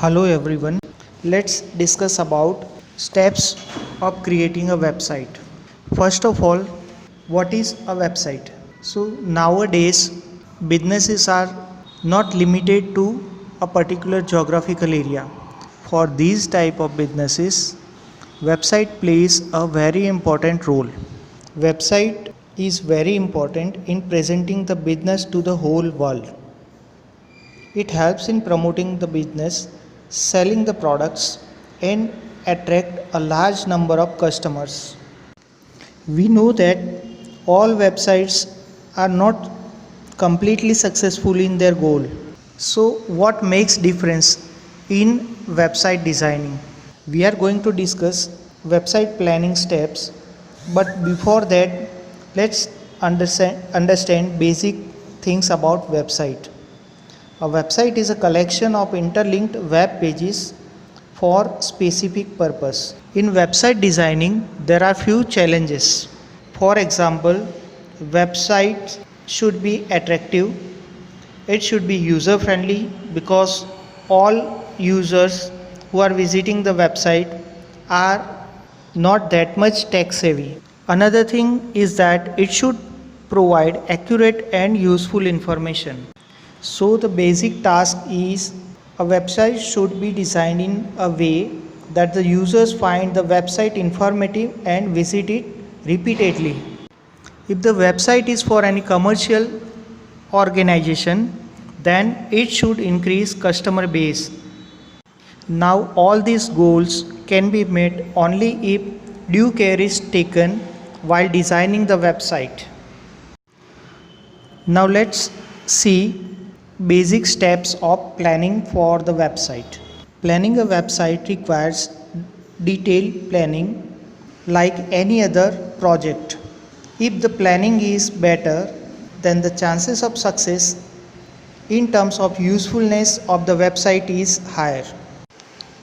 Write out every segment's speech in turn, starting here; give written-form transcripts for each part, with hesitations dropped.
Hello everyone. Let's discuss about steps of creating a website. First of all, what is a website? So nowadays businesses are not limited to a particular geographical area. For these type of businesses, website plays a very important role. Website is very important in presenting the business to the whole world. It helps in promoting the business, selling the products, and attract a large number of customers. We know that all websites are not completely successful in their goal. So what makes difference in website designing? We are going to discuss website planning steps, but before that let's understand basic things about website. A website is a collection of interlinked web pages for specific purpose. In website designing, there are few challenges. For example, websites should be attractive. It should be user friendly because all users who are visiting the website are not that much tech savvy. Another thing is that it should provide accurate and useful information. So the basic task is a website should be designed in a way that the users find the website informative and visit it repeatedly. If the website is for any commercial organization, then it should increase customer base. Now all these goals can be met only if due care is taken while designing the website. Now let's see basic steps of planning for the website. Planning a website requires detailed planning like any other project. If the planning is better, then the chances of success in terms of usefulness of the website is higher.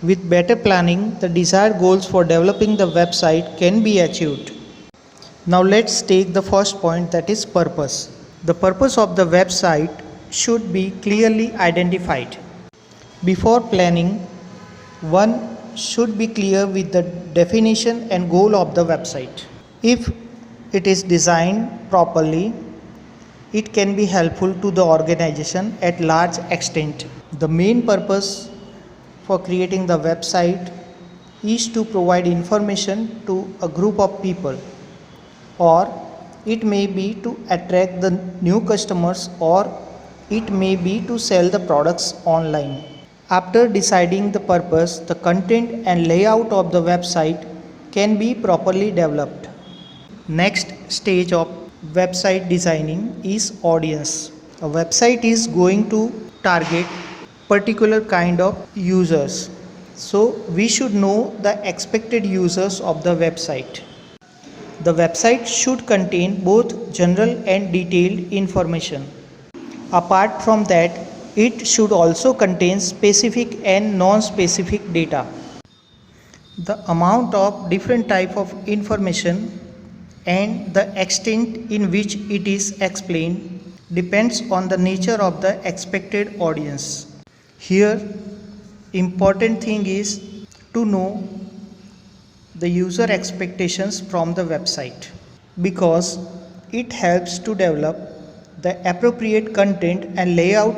With better planning, the desired goals for developing the website can be achieved. Now let's take the first point, that is purpose. The purpose of the website should be clearly identified. Before planning, one should be clear with the definition and goal of the website. If it is designed properly, it can be helpful to the organization at large extent. The main purpose for creating the website is to provide information to a group of people, or it may be to attract the new customers, or it may be to sell the products online. After deciding the purpose, the content and layout of the website can be properly developed. Next stage of website designing is audience. A website is going to target particular kind of users. So we should know the expected users of the website. The website should contain both general and detailed information. Apart from that, it should also contain specific and non-specific data. The amount of different type of information and the extent in which it is explained depends on the nature of the expected audience. Here, important thing is to know the user expectations from the website, because it helps to develop the appropriate content and layout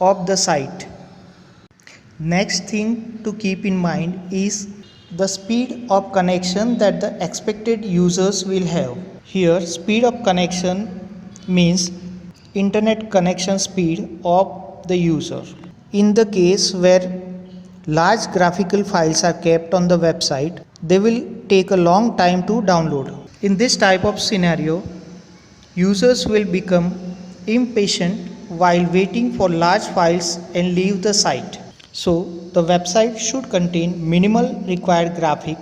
of the site. Next thing to keep in mind is the speed of connection that the expected users will have. Here, speed of connection means internet connection speed of the user. In the case where large graphical files are kept on the website, they will take a long time to download. In this type of scenario, users will become impatient while waiting for large files and leave the site. So, the website should contain minimal required graphic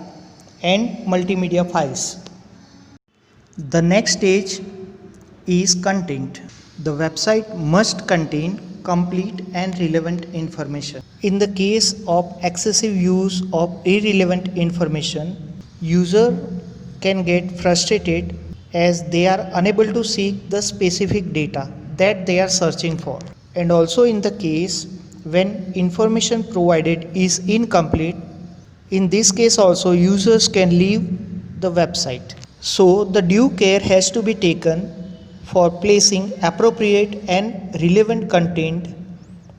and multimedia files. The next stage is content. The website must contain complete and relevant information. In the case of excessive use of irrelevant information, user can get frustrated as they are unable to seek the specific data that they are searching for. And also in the case when information provided is incomplete. In this case also users can leave the website. So the due care has to be taken for placing appropriate and relevant content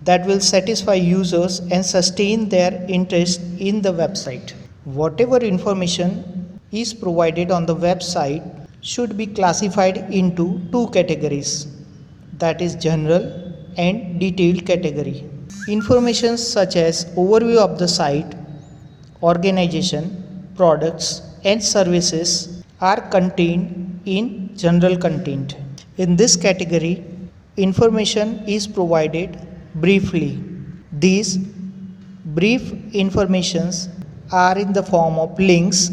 that will satisfy users and sustain their interest in the website. Whatever information is provided on the website should be classified into two categories, that is general and detailed category. Information such as overview of the site, organization, products and services are contained in general content. In this category, information is provided briefly. These brief informations are in the form of links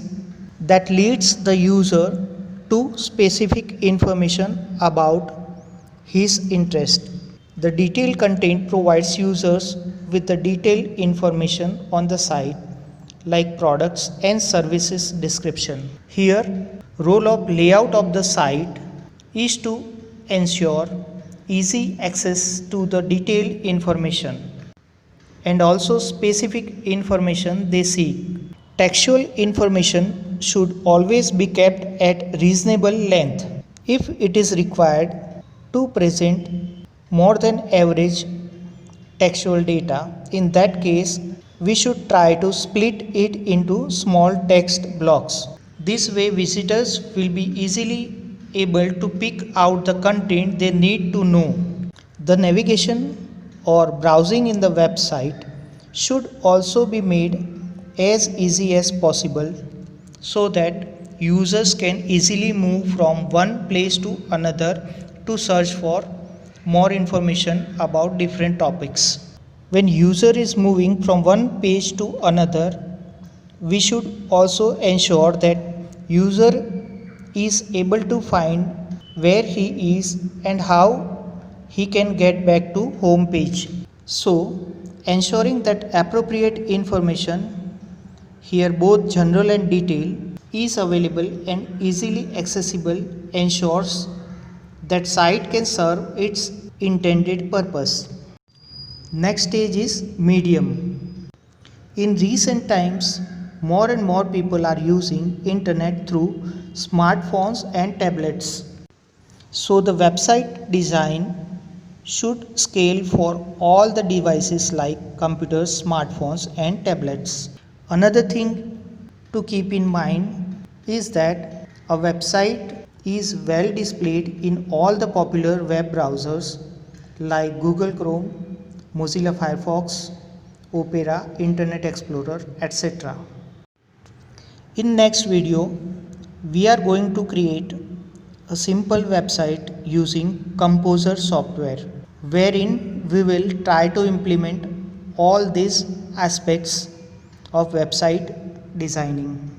that leads the user to specific information about his interest. The detailed content provides users with the detailed information on the site like products and services description. Here, role of layout of the site is to ensure easy access to the detailed information and also specific information they seek. Textual information should always be kept at reasonable length. If it is required to present more than average textual data, in that case we should try to split it into small text blocks. This way visitors will be easily able to pick out the content they need to know. The navigation or browsing in the website should also be made as easy as possible so that users can easily move from one place to another to search for more information about different topics. When user is moving from one page to another, we should also ensure that user is able to find where he is and how he can get back to home page. So, ensuring that appropriate information, here both general and detail, is available and easily accessible ensures that site can serve its intended purpose. Next stage is medium. In recent times, more and more people are using internet through smartphones and tablets. So the website design should scale for all the devices like computers, smartphones and tablets. Another thing to keep in mind is that a website is well displayed in all the popular web browsers like Google Chrome, Mozilla Firefox, Opera, Internet Explorer, etc. In next video, we are going to create a simple website using Composer software, wherein we will try to implement all these aspects of website designing.